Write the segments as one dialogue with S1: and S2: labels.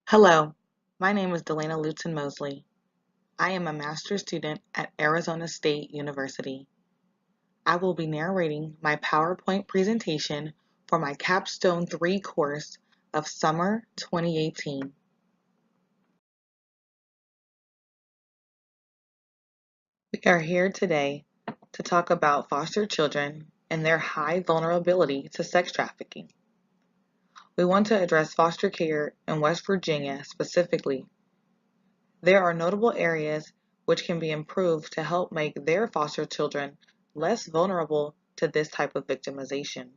S1: Hello, my name is Delana Lutin-Mosley. I am a master's student at Arizona State University. I will be narrating my PowerPoint presentation for my Capstone III course of Summer 2018. We are here today to talk about foster children and their high vulnerability to sex trafficking. We want to address foster care in West Virginia specifically. There are notable areas which can be improved to help make their foster children less vulnerable to this type of victimization.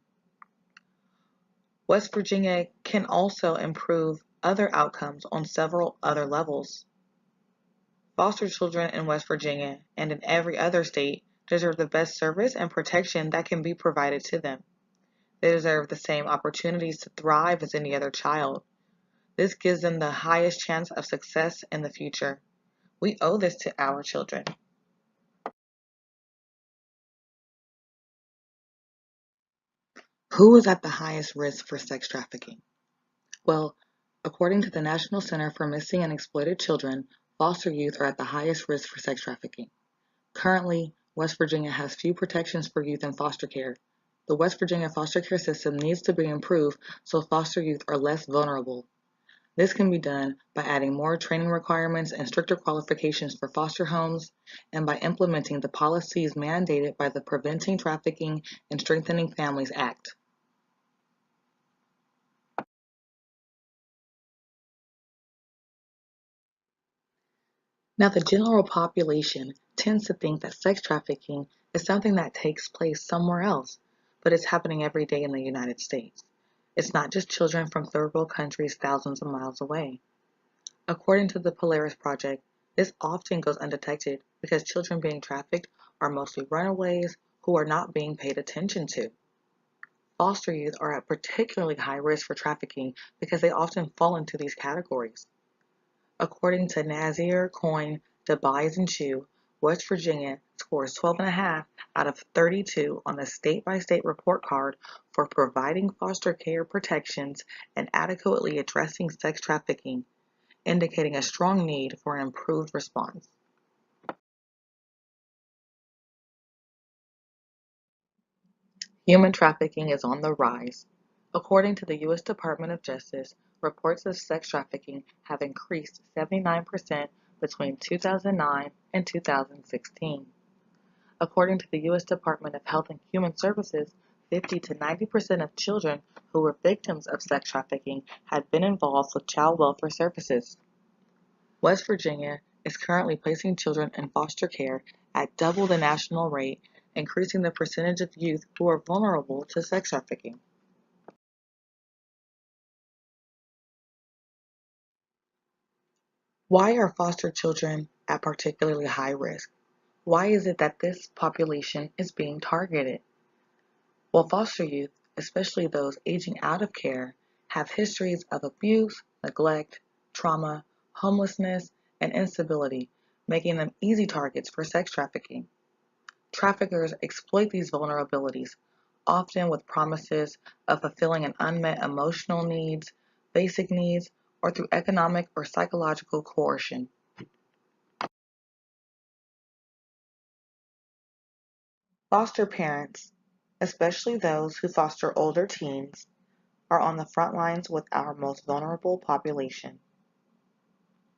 S1: West Virginia can also improve other outcomes on several other levels. Foster children in West Virginia and in every other state deserve the best service and protection that can be provided to them. They deserve the same opportunities to thrive as any other child. This gives them the highest chance of success in the future. We owe this to our children. Who is at the highest risk for sex trafficking? Well, according to the National Center for Missing and Exploited Children, foster youth are at the highest risk for sex trafficking. Currently, West Virginia has few protections for youth in foster care. The West Virginia foster care system needs to be improved so foster youth are less vulnerable. This can be done by adding more training requirements and stricter qualifications for foster homes, and by implementing the policies mandated by the Preventing Trafficking and Strengthening Families Act. Now, the general population tends to think that sex trafficking is something that takes place somewhere else, but it's happening every day in the United States. It's not just children from third world countries thousands of miles away. According to the Polaris Project, this often goes undetected because children being trafficked are mostly runaways who are not being paid attention to. Foster youth are at particularly high risk for trafficking because they often fall into these categories. According to Nazir, Coyne, DeBise, and Chu, West Virginia scores 12.5 out of 32 on the state-by-state report card for providing foster care protections and adequately addressing sex trafficking, indicating a strong need for an improved response. Human trafficking is on the rise. According to the U.S. Department of Justice, reports of sex trafficking have increased 79% between 2009 and 2016. According to the U.S. Department of Health and Human Services, 50 to 90% of children who were victims of sex trafficking had been involved with child welfare services. West Virginia is currently placing children in foster care at double the national rate, increasing the percentage of youth who are vulnerable to sex trafficking. Why are foster children at particularly high risk? Why is it that this population is being targeted? Well, foster youth, especially those aging out of care, have histories of abuse, neglect, trauma, homelessness, and instability, making them easy targets for sex trafficking. Traffickers exploit these vulnerabilities, often with promises of fulfilling an unmet emotional needs, basic needs, or through economic or psychological coercion. Foster parents, especially those who foster older teens, are on the front lines with our most vulnerable population.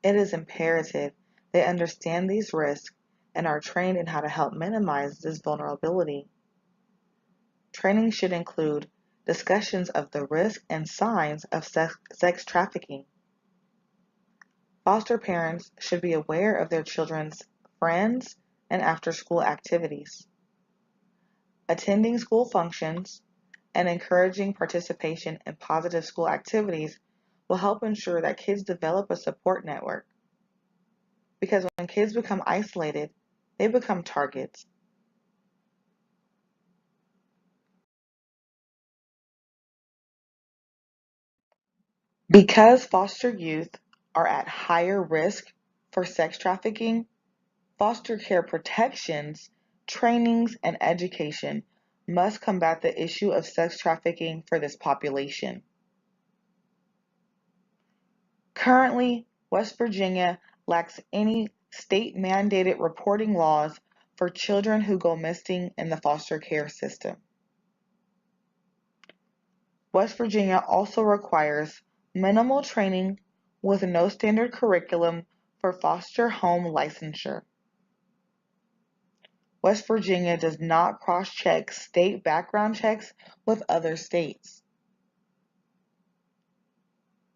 S1: It is imperative they understand these risks and are trained in how to help minimize this vulnerability. Training should include discussions of the risks and signs of sex trafficking. Foster parents should be aware of their children's friends and after-school activities. Attending school functions and encouraging participation in positive school activities will help ensure that kids develop a support network. Because when kids become isolated, they become targets. Because foster youth are at higher risk for sex trafficking, foster care protections, trainings, and education must combat the issue of sex trafficking for this population.
S2: Currently, West Virginia lacks any state-mandated reporting laws for children who go missing in the foster care system. West Virginia also requires minimal training with no standard curriculum for foster home licensure. West Virginia does not cross-check state background checks with other states.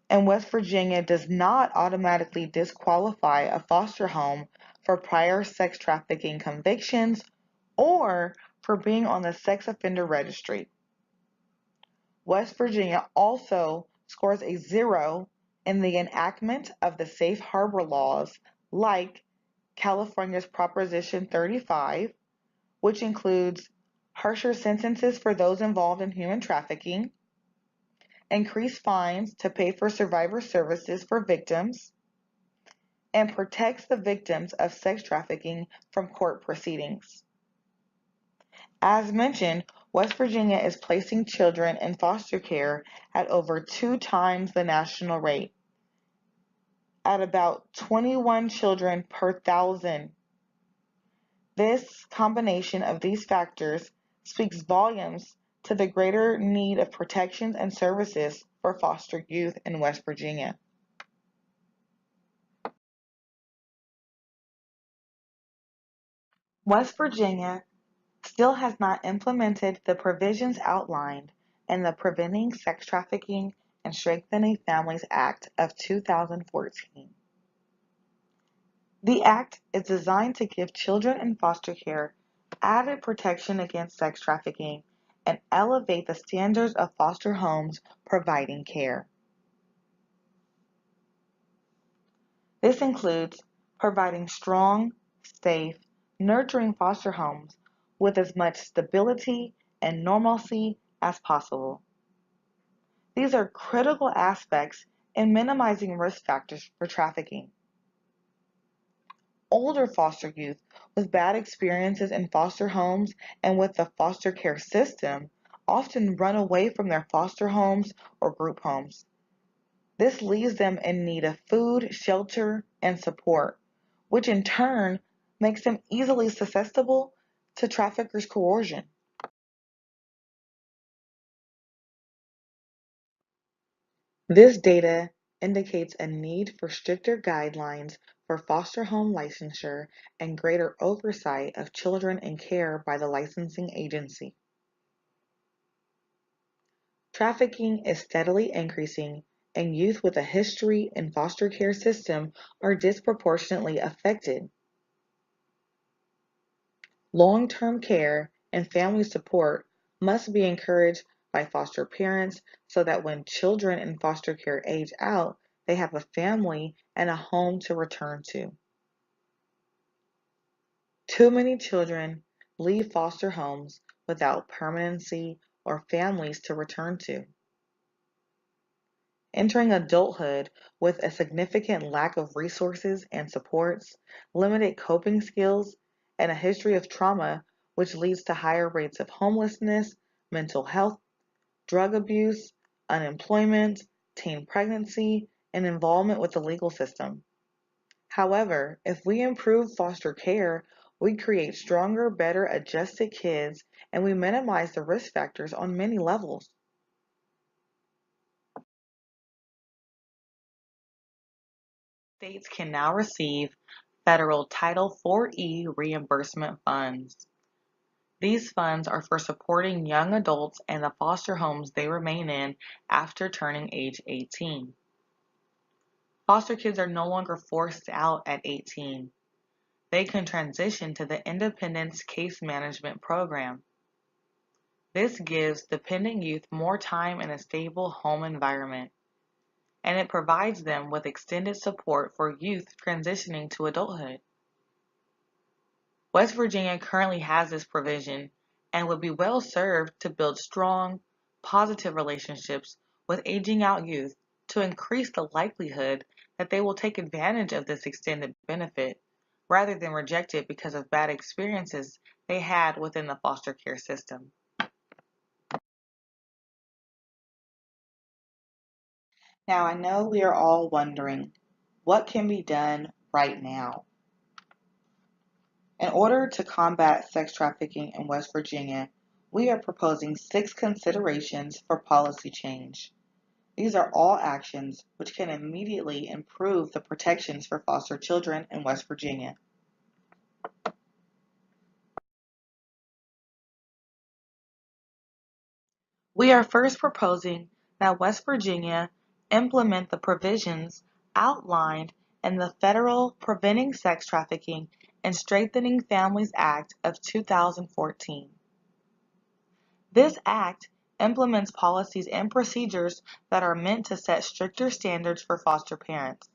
S2: And West Virginia does not automatically disqualify a foster home for prior sex trafficking convictions or for being on the sex offender registry. West Virginia also scores a 0 in the enactment of the safe harbor laws like California's Proposition 35, which includes harsher sentences for those involved in human trafficking, increased fines to pay for survivor services for victims, and protects the victims of sex trafficking from court proceedings. As mentioned, West Virginia is placing children in foster care at over 2 times the national rate, at about 21 children per 1,000. This combination of these factors speaks volumes to the greater need of protections and services for foster youth in West Virginia. West Virginia still has not implemented the provisions outlined in the Preventing Sex Trafficking and Strengthening Families Act of 2014. The act is designed to give children in foster care added protection against sex trafficking and elevate the standards of foster homes providing care. This includes providing strong, safe, nurturing foster homes with as much stability and normalcy as possible. These are critical aspects in minimizing risk factors for trafficking. Older foster youth with bad experiences in foster homes and with the foster care system often run away from their foster homes or group homes. This leaves them in need of food, shelter, and support, which in turn makes them easily susceptible to traffickers' coercion. This data indicates a need for stricter guidelines for foster home licensure and greater oversight of children in care by the licensing agency. Trafficking is steadily increasing, and youth with a history in foster care system are disproportionately affected. Long-term care and family support must be encouraged by foster parents so that when children in foster care age out, they have a family and a home to return to. Too many children leave foster homes without permanency or families to return to. Entering adulthood with a significant lack of resources and supports, limited coping skills, and a history of trauma, which leads to higher rates of homelessness, mental health, drug abuse, unemployment, teen pregnancy, and involvement with the legal system. However, if we improve foster care, we create stronger, better adjusted kids, and we minimize the risk factors on many levels. States can now receive federal Title IV-E reimbursement funds. These funds are for supporting young adults and the foster homes they remain in after turning age 18. Foster kids are no longer forced out at 18. They can transition to the Independence Case Management Program. This gives dependent youth more time in a stable home environment, and it provides them with extended support for youth transitioning to adulthood. West Virginia currently has this provision and would be well served to build strong, positive relationships with aging out youth to increase the likelihood that they will take advantage of this extended benefit rather than reject it because of bad experiences they had within the foster care system. Now, I know we are all wondering, what can be done right now? In order to combat sex trafficking in West Virginia, we are proposing 6 considerations for policy change. These are all actions which can immediately improve the protections for foster children in West Virginia. We are first proposing that West Virginia implement the provisions outlined in the Federal Preventing Sex Trafficking and Strengthening Families Act of 2014. This act implements policies and procedures that are meant to set stricter standards for foster parents,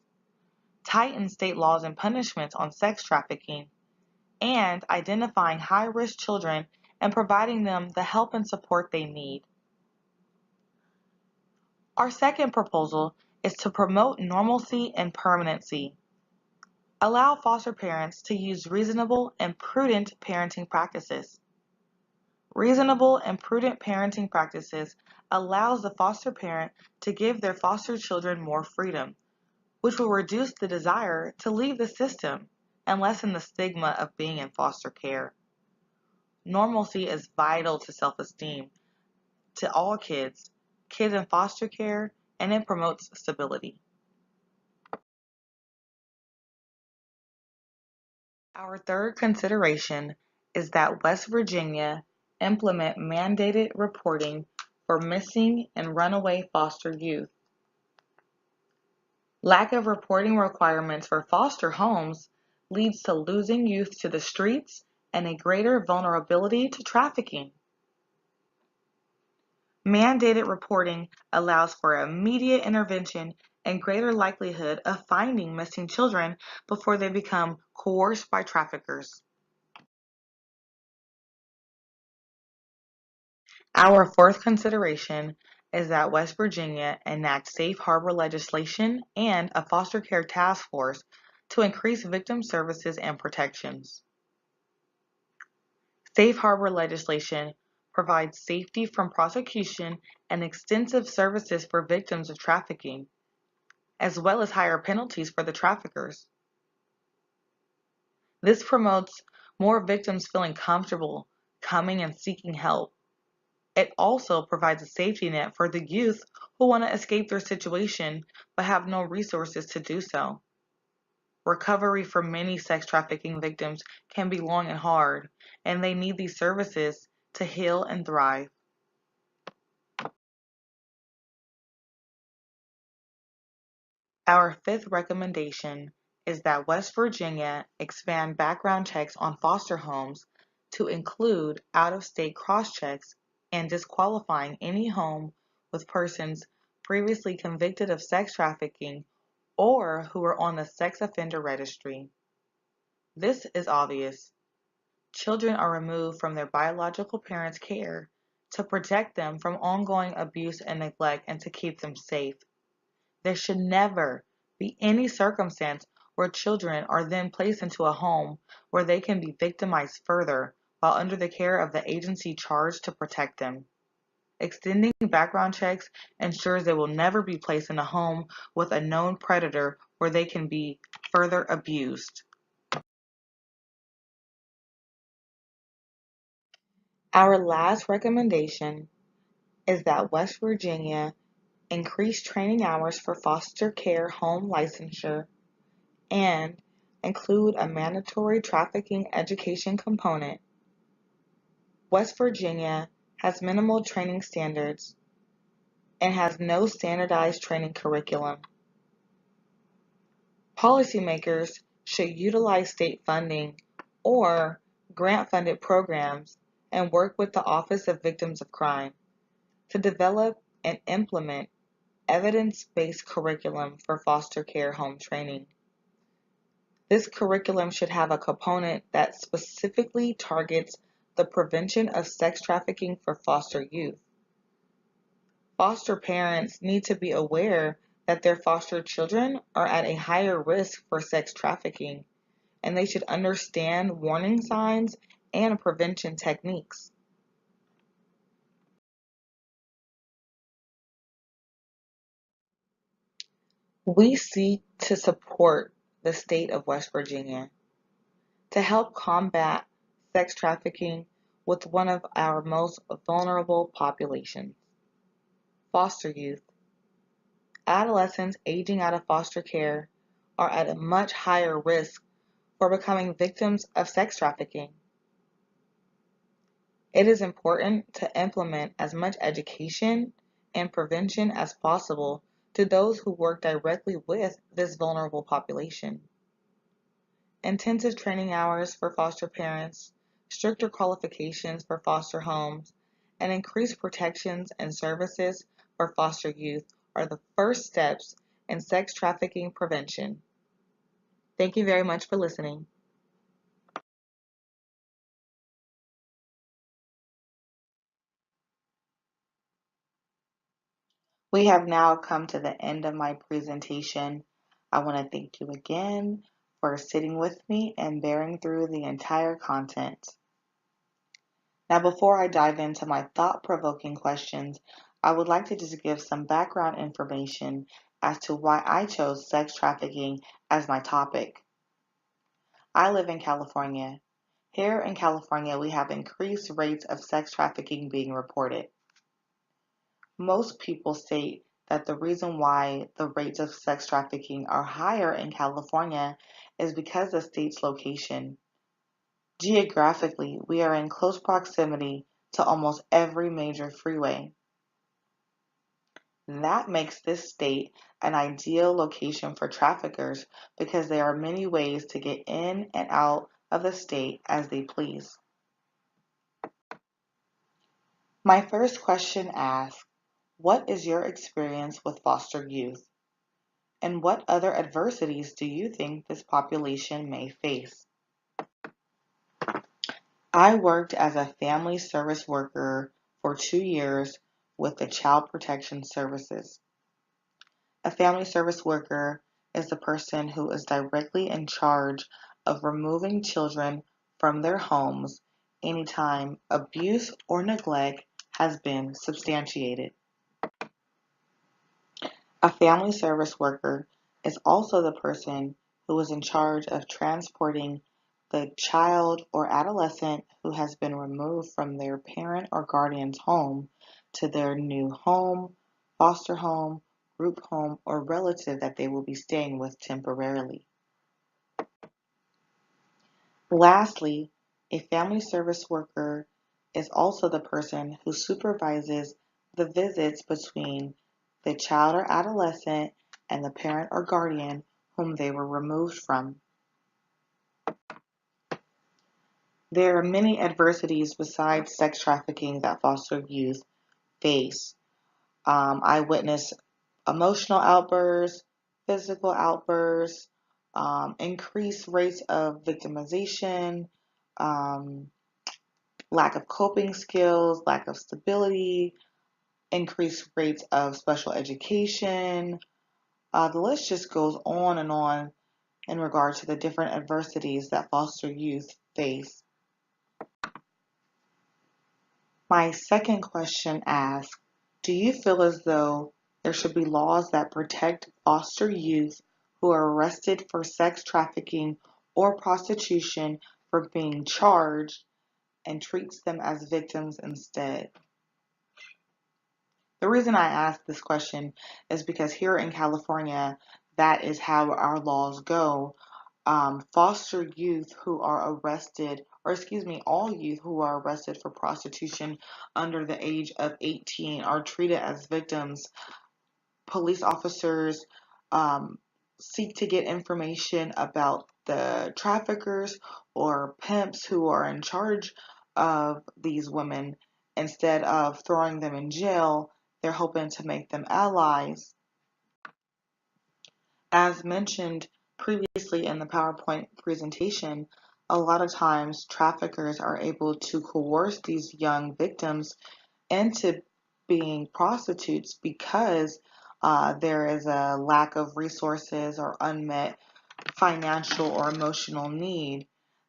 S2: tighten state laws and punishments on sex trafficking, and identifying high-risk children and providing them the help and support they need. Our second proposal is to promote normalcy and permanency. Allow foster parents to use reasonable and prudent parenting practices. Reasonable and prudent parenting practices allows the foster parent to give their foster children more freedom, which will reduce the desire to leave the system and lessen the stigma of being in foster care. Normalcy is vital to self-esteem to all kids in foster care, and it promotes stability. Our third consideration is that West Virginia implement mandated reporting for missing and runaway foster youth. Lack of reporting requirements for foster homes leads to losing youth to the streets and a greater vulnerability to trafficking. Mandated reporting allows for immediate intervention and greater likelihood of finding missing children before they become coerced by traffickers. Our fourth consideration is that West Virginia enact safe harbor legislation and a foster care task force to increase victim services and protections. Safe harbor legislation provides safety from prosecution and extensive services for victims of trafficking, as well as higher penalties for the traffickers. This promotes more victims feeling comfortable coming and seeking help. It also provides a safety net for the youth who want to escape their situation but have no resources to do so. Recovery for many sex trafficking victims can be long and hard, and they need these services to heal and thrive. Our fifth recommendation is that West Virginia expand background checks on foster homes to include out-of-state cross-checks and disqualifying any home with persons previously convicted of sex trafficking or who are on the sex offender registry. This is obvious. Children are removed from their biological parents' care to protect them from ongoing abuse and neglect and to keep them safe. There should never be any circumstance where children are then placed into a home where they can be victimized further while under the care of the agency charged to protect them. Extending background checks ensures they will never be placed in a home with a known predator where they can be further abused. Our last recommendation is that West Virginia increase training hours for foster care home licensure and include a mandatory trafficking education component. West Virginia has minimal training standards and has no standardized training curriculum. Policymakers should utilize state funding or grant-funded programs and work with the Office of Victims of Crime to develop and implement evidence-based curriculum for foster care home training. This curriculum should have a component that specifically targets the prevention of sex trafficking for foster youth. Foster parents need to be aware that their foster children are at a higher risk for sex trafficking, and they should understand warning signs and prevention techniques. We seek to support the state of West Virginia to help combat sex trafficking with one of our most vulnerable populations, foster youth. Adolescents aging out of foster care are at a much higher risk for becoming victims of sex trafficking. It is important to implement as much education and prevention as possible to those who work directly with this vulnerable population. Intensive training hours for foster parents, stricter qualifications for foster homes, and increased protections and services for foster youth are the first steps in sex trafficking prevention. Thank you very much for listening. We have now come to the end of my presentation. I want to thank you again for sitting with me and bearing through the entire content. Now, before I dive into my thought-provoking questions, I would like to just give some background information as to why I chose sex trafficking as my topic. I live in California. Here in California, we have increased rates of sex trafficking being reported. Most people state that the reason why the rates of sex trafficking are higher in California is because of the state's location. Geographically, we are in close proximity to almost every major freeway. That makes this state an ideal location for traffickers because there are many ways to get in and out of the state as they please. My first question asks, what is your experience with foster youth? And what other adversities do you think this population may face? I worked as a family service worker for 2 years with the Child Protection Services. A family service worker is the person who is directly in charge of removing children from their homes anytime abuse or neglect has been substantiated. A family service worker is also the person who is in charge of transporting the child or adolescent who has been removed from their parent or guardian's home to their new home, foster home, group home, or relative that they will be staying with temporarily. Lastly, a family service worker is also the person who supervises the visits between the child or adolescent and the parent or guardian whom they were removed from. There are many adversities besides sex trafficking that foster youth face. I witnessed emotional outbursts, physical outbursts, increased rates of victimization, um, lack of coping skills, lack of stability, increased rates of special education. The list just goes on and on in regard to the different adversities that foster youth face. My second question asks, do you feel as though there should be laws that protect foster youth who are arrested for sex trafficking or prostitution for being charged and treats them as victims instead? The reason I ask this question is because here in California, that is how our laws go. Foster youth who are arrested, or excuse me, all youth who are arrested for prostitution under the age of 18 are treated as victims. Police officers seek to get information about the traffickers or pimps who are in charge of these women. Instead of throwing them in jail, they're hoping to make them allies. As mentioned previously in the PowerPoint presentation, a lot of times traffickers are able to coerce these young victims into being prostitutes because there is a lack of resources or unmet financial or emotional need.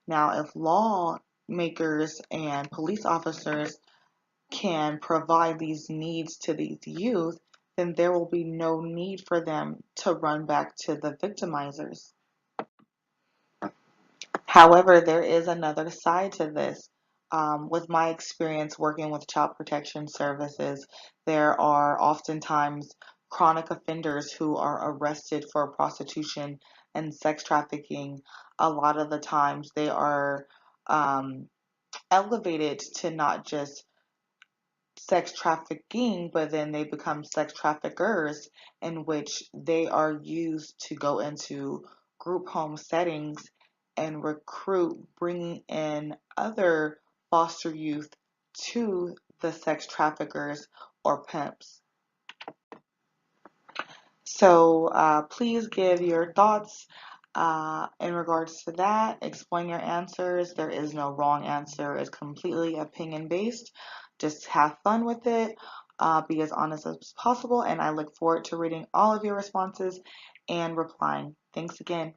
S2: Now, if lawmakers and police officers can provide these needs to these youth, then there will be no need for them to run back to the victimizers. However, there is another side to this. With my experience working with child protection services, there are oftentimes chronic offenders who are arrested for prostitution and sex trafficking. A lot of the times they are um, elevated to not just sex trafficking, but then they become sex traffickers, in which they are used to go into group home settings and recruit, bringing in other foster youth to the sex traffickers or pimps. So please give your thoughts in regards to that. Explain your answers. There is no wrong answer. It's completely opinion based. Just have fun with it. Be as honest as possible. And I look forward to reading all of your responses and replying. Thanks again.